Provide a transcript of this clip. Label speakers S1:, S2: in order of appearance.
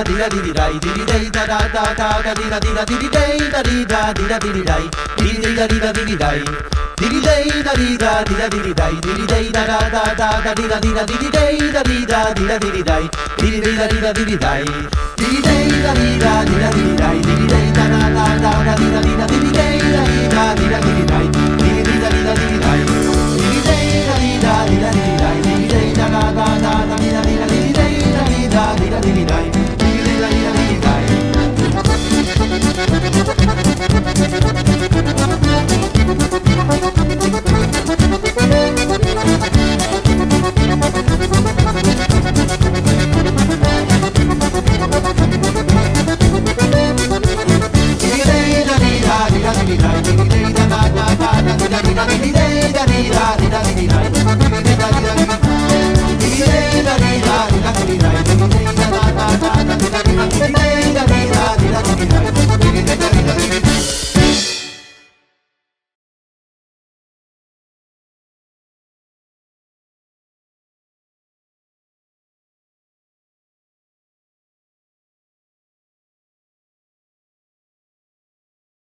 S1: di da di dai di dei da da da da da di da di dei da di da di dai di da di dai di dei da di da di dai di dei da da da da da di dei da di da di dai di da di dai di dei da di da di dai di dei da da da da da di dei da di da di dai di da di dai di dei da di da di dai di dei da da da da da di dei da di da di dai di da di dai. Di